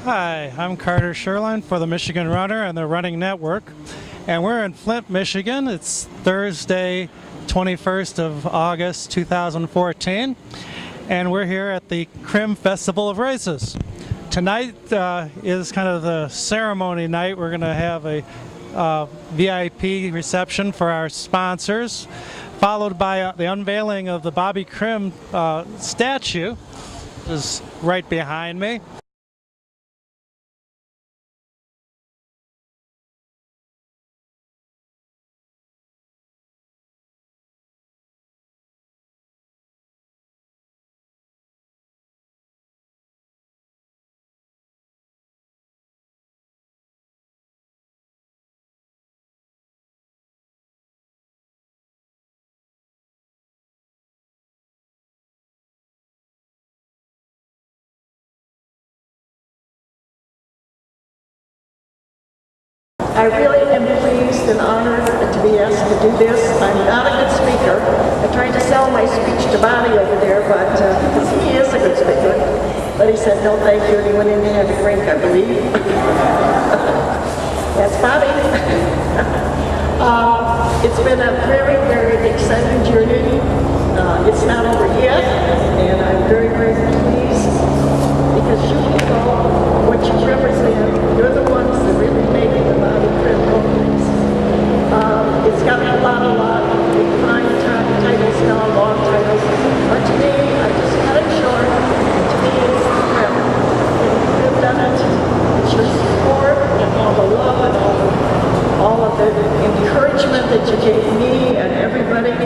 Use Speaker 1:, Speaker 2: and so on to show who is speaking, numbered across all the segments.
Speaker 1: Hi, I'm Carter Sherline for the Michigan Runner and the Running Network, and we're in Flint, Michigan. It's Thursday, 21st of August, 2014, and we're here at the Crim Festival of Races. Tonight is kind of the ceremony night. We're going to have a VIP reception for our sponsors, followed by the unveiling of the Bobby Crim statue, which is right behind me.
Speaker 2: I really am pleased and honored to be asked to do this. I'm not a good speaker. I tried to sell my speech to Bobby over there, but because he is a good speaker. But he said, no thank you, and he went in and had a drink, I believe. That's Bobby. It's been a very, very exciting journey. It's not over yet, and I'm very, very pleased because you people, what you represent, you're the ones that really make it the Bobby Crim movements. It's got a lot of big fine titles now, long titles. But to me, I just cut it short. To me, it's the Crim. You've done it. It's your support and all the love and all of the encouragement that you gave me and everybody,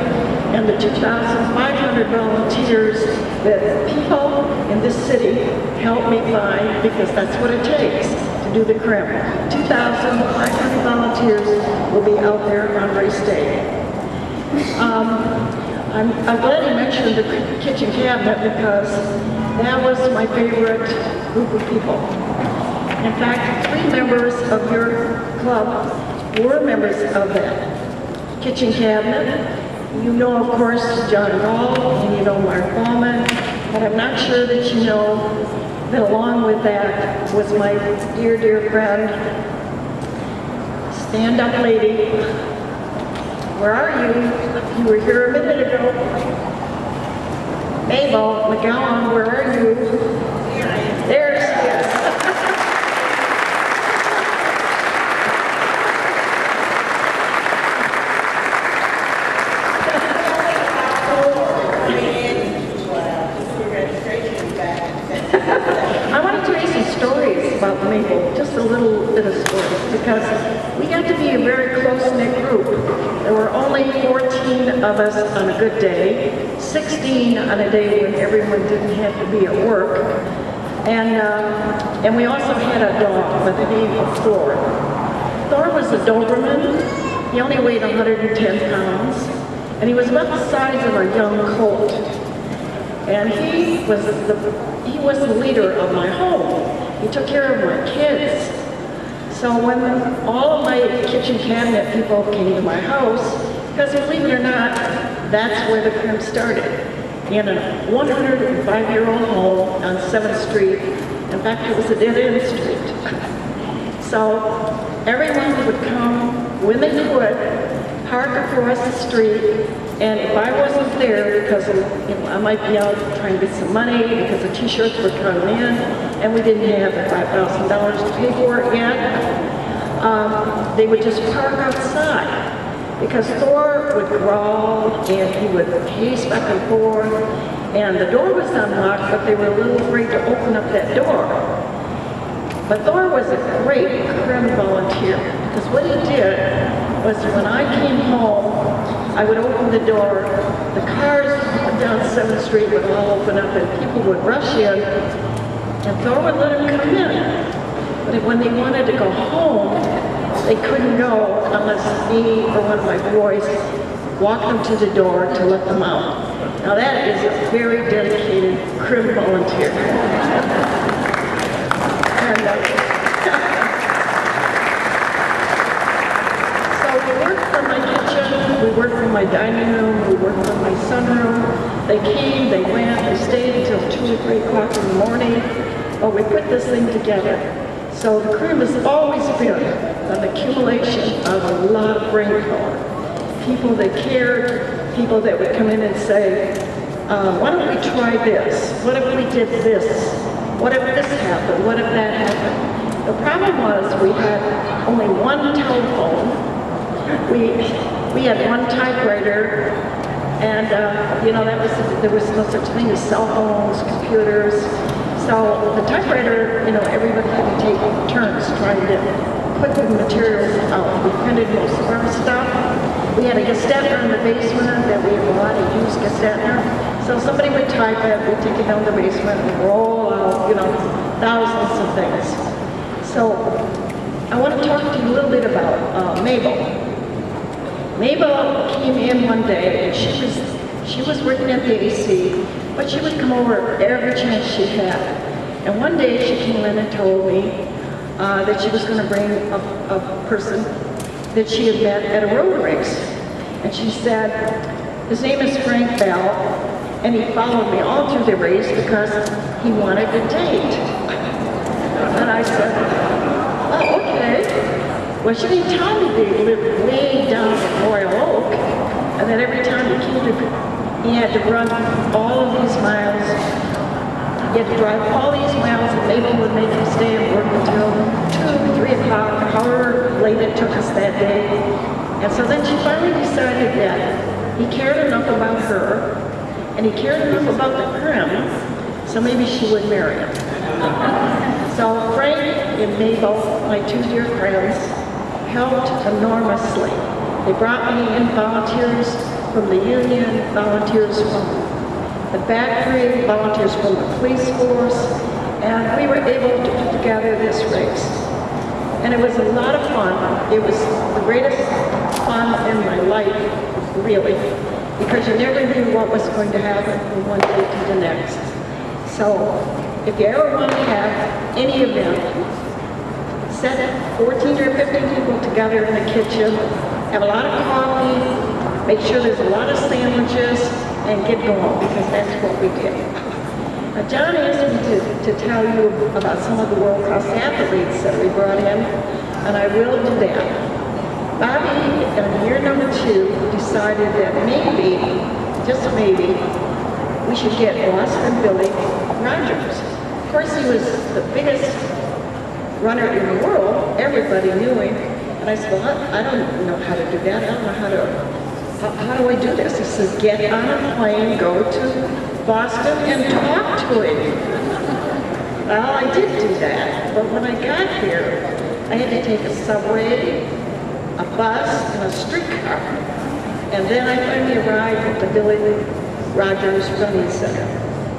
Speaker 2: and the 2,500 volunteers that people in this city helped me find, because that's what it takes to do the Crim. 2,500 volunteers will be out there on race day. I'm glad you mentioned the kitchen cabinet, because that was my favorite group of people. In fact, 3 members of your club were members of that kitchen cabinet. You know, of course, John Gall, and you know Mark Ballman, but I'm not sure that you know that along with that was my dear, dear friend, stand-up lady. Where are you? You were here a minute ago. Mabel McGowan, where are you? There she is. About Mabel, just a little bit of stories, because we got to be a very close-knit group. There were only 14 of us on a good day, 16 on a day when everyone didn't have to be at work, and we also had a dog by the name of Thor. Thor was a Doberman. He only weighed 110 pounds, and he was about the size of a young colt. And he was the leader of my home. He took care of my kids. So when all of my kitchen cabinet people came to my house, because believe it or not, that's where the Crim started, in a 105-year-old home on 7th Street. In fact, it was a dead-end street. So everyone would come when they could, park across the street, and if I wasn't there, because I might be out trying to get some money, because the t-shirts were coming in, and we didn't have the $5,000 to pay for it yet, they would just park outside, because Thor would growl, and he would pace back and forth, and the door was unlocked, but they were a little afraid to open up that door. But Thor was a great Crim volunteer, because what he did was when I came home, I would open the door, the cars down 7th Street would all open up, and people would rush in, and Thor would let them come in. But when they wanted to go home, they couldn't go unless me or one of my boys walked them to the door to let them out. Now that is a very dedicated Crim volunteer. And, so we worked from my kitchen, we worked from my dining room, we worked from my sunroom. They came, they went, they stayed until 2 or 3 o'clock in the morning. Well, we put this thing together. So the Crim has always been an accumulation of a lot of brain power. People that cared, people that would come in and say, why don't we try this? What if we did this? What if this happened? What if that happened? The problem was we had only one telephone. We had one typewriter, and there was no such thing as cell phones, computers. So the typewriter, everybody had to take turns trying to put the materials out. We printed most of our stuff. We had a Gestetner in the basement that we had a lot of used Gestetner. So somebody would type it, we'd take it down to the basement and roll out, thousands of things. So I want to talk to you a little bit about Mabel. Mabel came in one day and she was working at the AC, but she would come over every chance she had. And one day she came in and told me that she was going to bring a person that she had met at a road race. And she said, his name is Frank Bell, and he followed me all through the race because he wanted a date. And I said, oh, okay. Well, she didn't tell me they lived way down in Royal Oak, and that every time he came he had to run all of these miles. He had to drive all these miles, and Mabel would make him stay and work until 2, 3 o'clock, however late it took us that day. And so then she finally decided that he cared enough about her, and he cared enough about the Crim, so maybe she would marry him. So Frank and Mabel, my 2 dear friends, helped enormously. They brought me in volunteers from the union, volunteers from the factory, volunteers from the police force, and we were able to put together this race. And it was a lot of fun. It was the greatest fun in my life, really, because you never knew what was going to happen from one day to the next. So if you ever want to have any event, set 14 or 15 people together in the kitchen, have a lot of coffee, make sure there's a lot of sandwiches, and get going, because that's what we did. Now, John asked me to tell you about some of the world-class athletes that we brought in, and I will do that. Bobby, in year number 2, decided that maybe, just maybe, we should get Boston Billy Rogers. Of course, he was the biggest runner in the world. Everybody knew him. And I said, well, I don't know how to do that. I don't know how do I do this? He said, get on a plane, go to Boston, and talk to him. Well, I did do that. But when I got here, I had to take a subway, a bus, and a streetcar. And then I finally arrived at the Billy Rogers Running Center.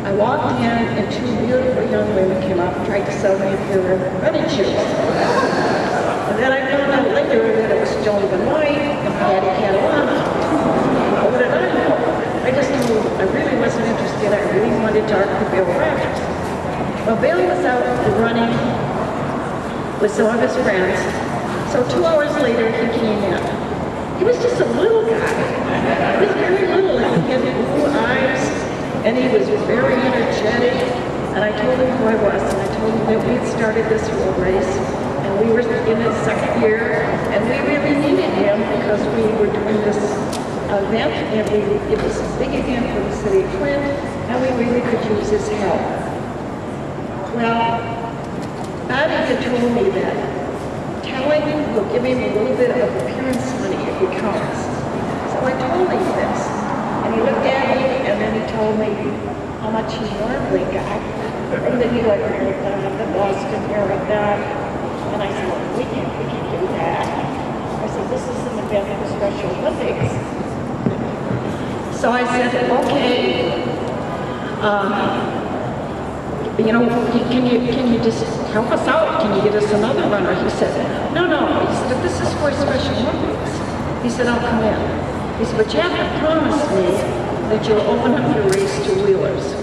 Speaker 2: I walked in, and 2 beautiful young women came up and tried to sell me a pair of running shoes. And then I found out later that it was Joan Benoit and Patty Catalana. What did I know? I just knew I really wasn't interested. I really wanted to talk to Bill Rogers. Well, Bill was out running with some of his friends. So 2 hours later, he came in. He was just a little guy. He was very little, and he had blue eyes, and he was very energetic. And I told him who I was, and I told him that we had started this road race, and we were in his 2nd year, and we really needed him because we were doing this event, and it was a big event for the city of Flint, and we really could use his help. Well, Bobby had told me that telling will give him a little bit of appearance money if he comes. So I told him this, and he looked at me, and then he told me how much he normally got from the New York Marathon, the Boston Marathon. And I said, well, we can do that. I said, this is an event for Special Olympics. So I said, okay, can you just help us out? Can you get us another runner? He said, no. He said, if this is for Special Olympics, he said, I'll come in. He said, but you have to promise me that you'll open up the race to wheelers.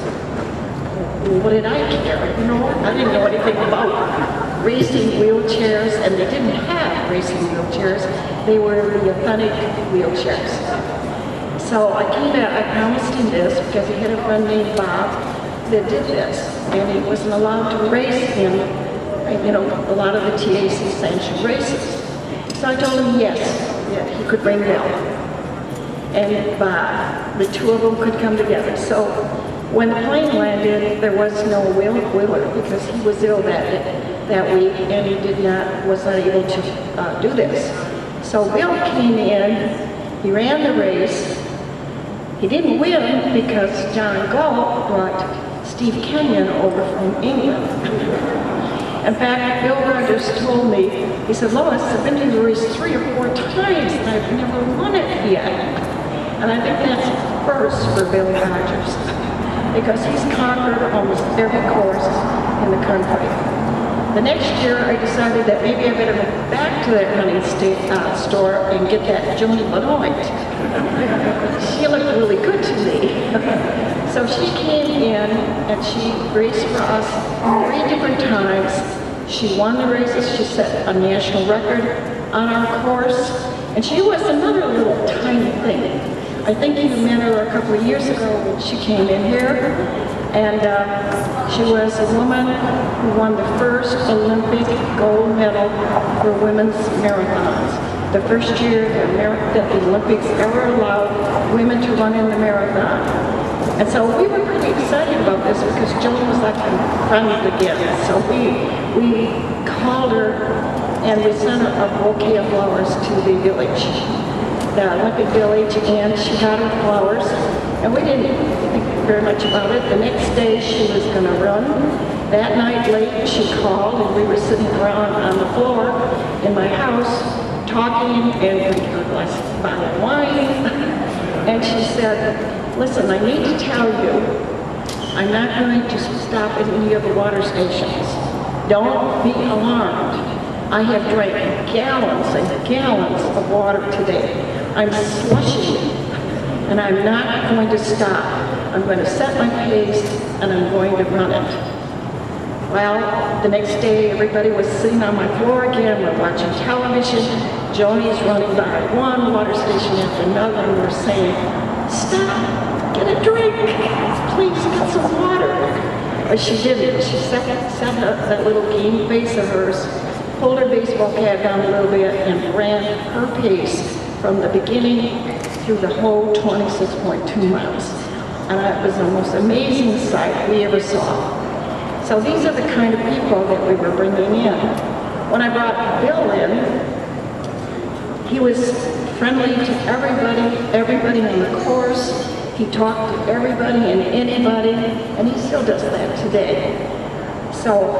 Speaker 2: Well, what did I care? I didn't know anything about racing wheelchairs, and they didn't have racing wheelchairs. They were the authentic wheelchairs. So I came back, I promised him this because he had a friend named Bob that did this, and he wasn't allowed to race in, a lot of the TAC sanctioned races. So I told him yes, that he could bring Bill, and Bob. The two of them could come together. So when the plane landed, there was no Wheeler because he was ill that week, and he was not able to do this. So Bill came in, he ran the race. He didn't win because John Galt brought Steve Kenyon over from England. In fact, Bill Rogers told me, he said, Lois, I've been to the race 3 or 4 times and I've never won it yet. And I think that's a first for Bill Rogers because he's conquered almost every course in the country. The next year, I decided that maybe I better go back to that running store and get that Joni Benoit. She looked really good to me. So she came in and she raced for us 3 different times. She won the races. She set a national record on our course. And she was another little tiny thing. I think you met her a couple of years ago when she came in here. And she was a woman who won the first Olympic gold medal for women's marathons. The first year that the Olympics ever allowed women to run in the marathon. And so we were pretty excited about this because Joan was like a friend again. So we called her and we sent her a bouquet of flowers to the village, the Olympic Village, and she got her flowers. And we didn't think very much about it. The next day she was going to run. That night late she called and we were sitting around on the floor in my house talking and drinking a glass of bottle of wine. And she said, listen, I need to tell you, I'm not going to stop at any of the water stations. Don't be alarmed. I have drank gallons and gallons of water today. I'm slushing. And I'm not going to stop. I'm going to set my pace and I'm going to run it. Well, the next day everybody was sitting on my floor again, we're watching television. Joni's running by one water station after another and we're saying, stop, get a drink, please get some water. But she didn't. She set that little game face of hers, pulled her baseball cap down a little bit and ran her pace from the beginning through the whole 26.2 miles. And it was the most amazing sight we ever saw. So these are the kind of people that we were bringing in. When I brought Bill in, he was friendly to everybody on the course. He talked to everybody and anybody, and he still does that today. So,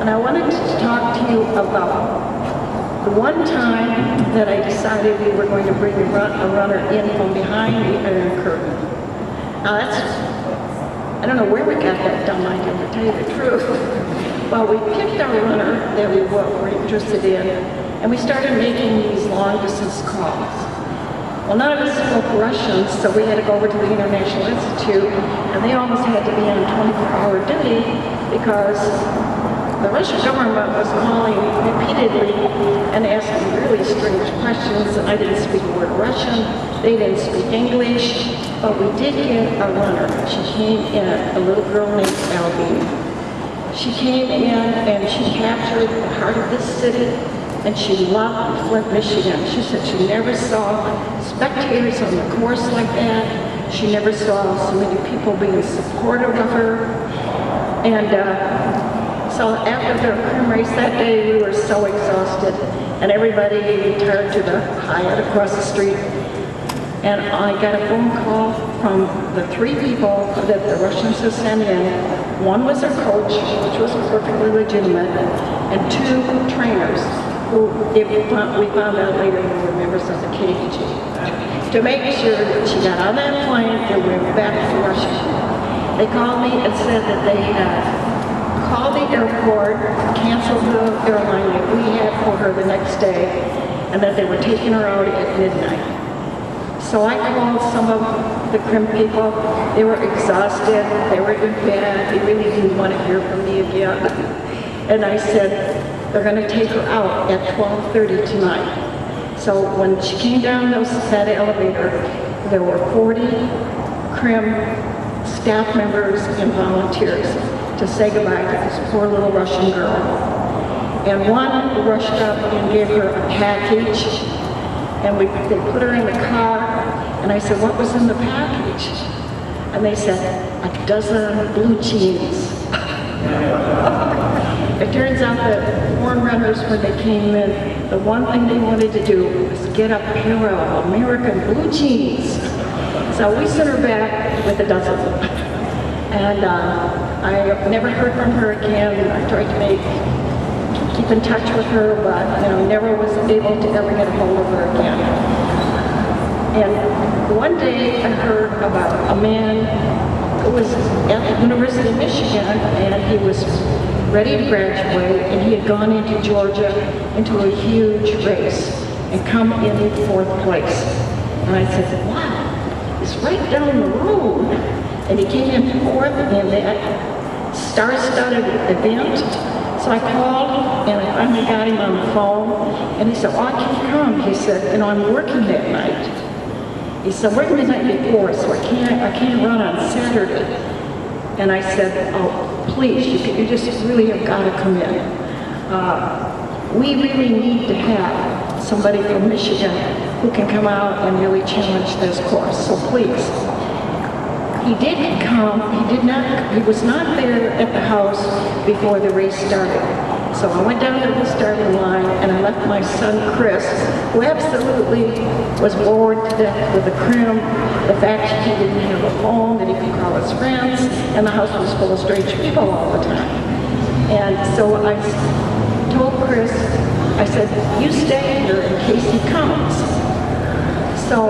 Speaker 2: and I wanted to talk to you about the one time that I decided we were going to bring a runner in from behind the Iron Curtain. Now I don't know where we got that dumb idea, to tell you the truth. Well, we picked our runner that we were interested in, and we started making these long distance calls. Well, none of us spoke Russian, so we had to go over to the International Institute, and they almost had to be on 24-hour duty because the Russian government was calling repeatedly and asking really strange questions. I didn't speak a word Russian, they didn't speak English, but we did get a runner. She came in, a little girl named Albie. She came in and she captured the heart of this city, and she loved Flint, Michigan. She said she never saw spectators on the course like that. She never saw so many people being supportive of her. And so after the Crim race that day, we were so exhausted, and everybody returned to the Hyatt across the street. And I got a phone call from the 3 people that the Russians had sent in. One was their coach, which was perfectly legitimate, and 2 trainers, who we found out later were members of the KGB, to make sure that she got on that plane and went back to Russia. They called me and said that they had called the airport, canceled the airline that we had for her the next day, and that they were taking her out at midnight. So I called some of the Crim people. They were exhausted, they were in bed, they really didn't want to hear from me again. And I said, they're going to take her out at 12:30 tonight. So when she came down that elevator, there were 40 Crim staff members and volunteers to say goodbye to this poor little Russian girl. And one rushed up and gave her a package, and they put her in the car, and I said, what was in the package? And they said, a dozen blue jeans. It turns out that foreign runners, when they came in, the one thing they wanted to do was get a pair of American blue jeans. So we sent her back with a dozen. And I never heard from her again. I tried to keep in touch with her, but never was able to ever get a hold of her again. And one day I heard about a man who was at the University of Michigan, and he was ready to graduate, and he had gone into Georgia into a huge race and come in 4th place. And I said, wow, it's right down the road. And he came in 4th in that star-studded event. So I called, and I finally got him on the phone, and he said, oh, I can't come. He said, I'm working that night. He said, working the night before, so I can't run on Saturday. And I said, oh, please, you just really have got to come in. We really need to have somebody from Michigan who can come out and really challenge this course, so please. He did come, he was not there at the house before the race started. So I went down to the starting line, and I left my son Chris, who absolutely was bored to death with the Crim, the fact that he didn't have a phone, that he could call his friends, and the house was full of strange people all the time. And so I told Chris, I said, you stay here in case he comes. So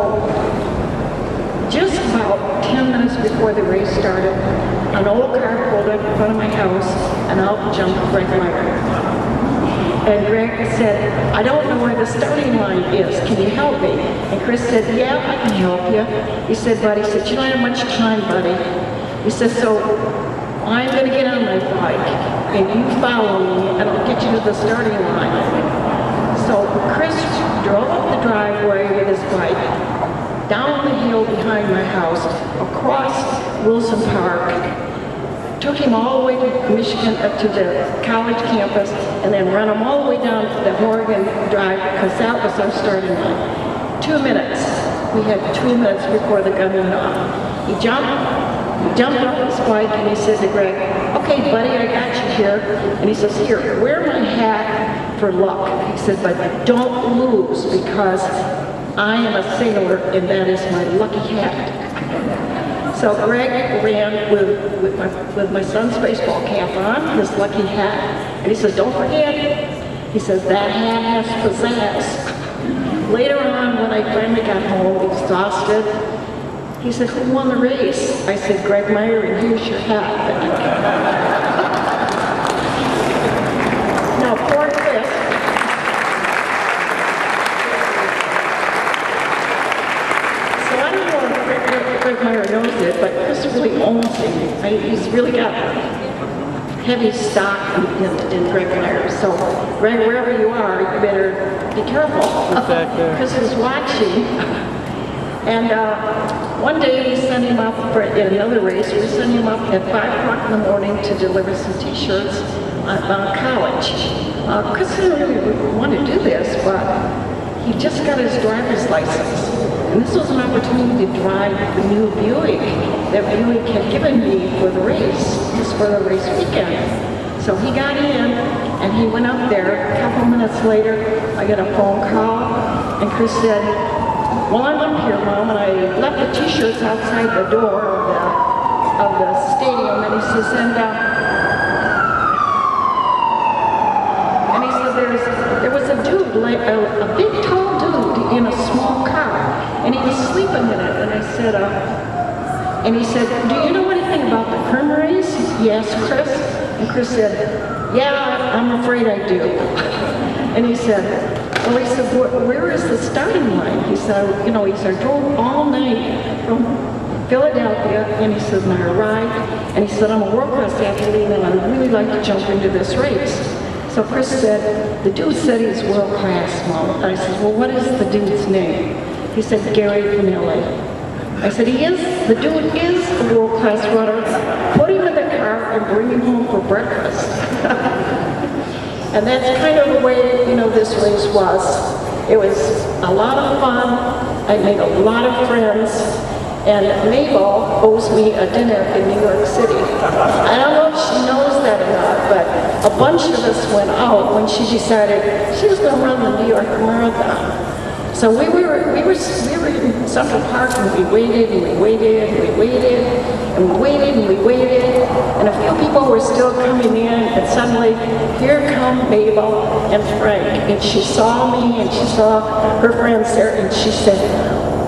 Speaker 2: just about 10 minutes before the race started, an old car pulled up in front of my house, and out jumped Greg Meyer. And Greg said, I don't know where the starting line is. Can you help me? And Chris said, yeah, I can help you. He said, but he said, you don't have much time, buddy. He said, so I'm going to get on my bike, and you follow me, and I'll get you to the starting line. So Chris drove up the driveway with his bike, down the hill behind my house, across Wilson Park, took him all the way to Michigan, up to the college campus, and then run him all the way down to the Oregon Drive, because that was our starting line. 2 minutes. We had 2 minutes before the gun went off. He jumped off his bike, and he said to Greg, okay, buddy, I got you here. And he says, here, wear my hat for luck. He said, but don't lose, because I am a sailor, and that is my lucky hat. So Greg ran with my son's baseball cap on, his lucky hat, and he says, don't forget, he says, that hat has pizzazz. Later on, when I finally got home, exhausted, he said, who won the race? I said, Greg Meyer, and here's your hat. Now, poor Chris. So I don't know if Greg Meyer knows it, but Chris really owns him. He's really got heavy stock in Greg Meyer. So, Greg, wherever you are, you better be careful. Chris is watching. And one day we sent him up in another race. We sent him up at 5 o'clock in the morning to deliver some T-shirts on college. Chris didn't really want to do this, but he just got his driver's license. And this was an opportunity to drive the new Buick that Buick had given me for the race, just for the race weekend. So he got in, and he went up there. A couple minutes later, I got a phone call, and Chris said, well, I'm up here, Mom, and I left the T-shirts outside the door of the stadium, and he says, there was a dude, like a big, tall dude in a small car, and he was sleeping in it, and he said, do you know anything about the Crim race? He asked Chris, and Chris said, yeah, I'm afraid I do. And he said, well, he said, where is the starting line? He said, I drove all night from Philadelphia, and he said, and I arrived, and he said, I'm a world-class athlete, and I'd really like to jump into this race. So Chris said, the dude said he's world-class, Mom. I said, well, what is the dude's name? He said, Gary Finelli. I said, he is? the dude is a world-class runner. Put him in the car and bring him home for breakfast. And that's kind of the way, this race was. It was a lot of fun. I made a lot of friends. And Mabel owes me a dinner in New York City. I don't know if she knows that or not, but a bunch of us went out when she decided she was going to run the New York Marathon. So we were in Central Park, and we waited and we waited and we waited and we waited and we waited, and a few people were still coming in, and suddenly here come Mabel and Frank, and she saw me and she saw her friends there, and she said,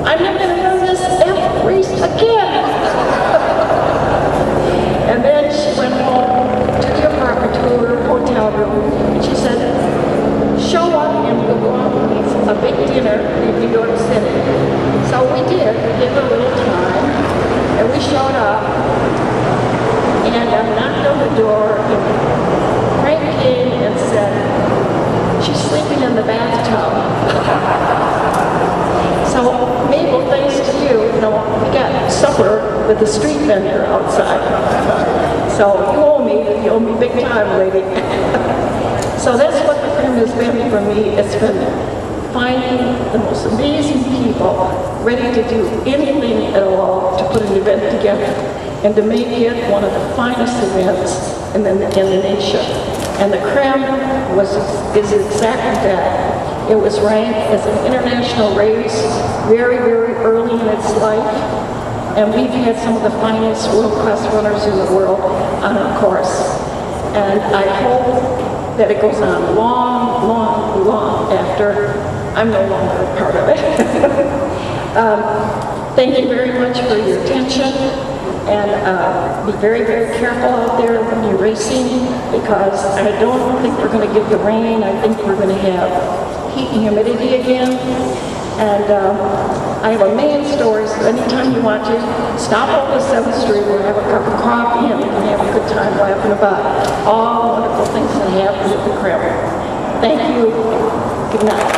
Speaker 2: "I'm not going to run this race again." And then she went home to the apartment, to her hotel room, and she said, "Show up and we'll go out a big dinner in New York City." So we did. We gave her a little time, and we showed up, and I knocked on the door, and Frank came and said, "She's sleeping in the bathtub." So, Mabel, thanks to you, we got supper with the street vendor outside. So you owe me big time, lady. So that's what the Crim has been for me. It's been finding the most amazing people ready to do anything at all to put an event together and to make it one of the finest events in the nation. And the Crim is exactly that. It was ranked as an international race very, very early in its life. And we've had some of the finest world-class runners in the world on our course. And I hope that it goes on long, long, long after I'm no longer a part of it. Thank you very much for your attention. And be very, very careful out there when you're racing, because I don't think we're going to get the rain. I think we're going to have heat and humidity again. And I have a million stories, so anytime you want to, stop off the 7th Street, we'll have a cup of coffee, and we can have a good time laughing about all wonderful things that happen at the Crim. Thank you. Good night.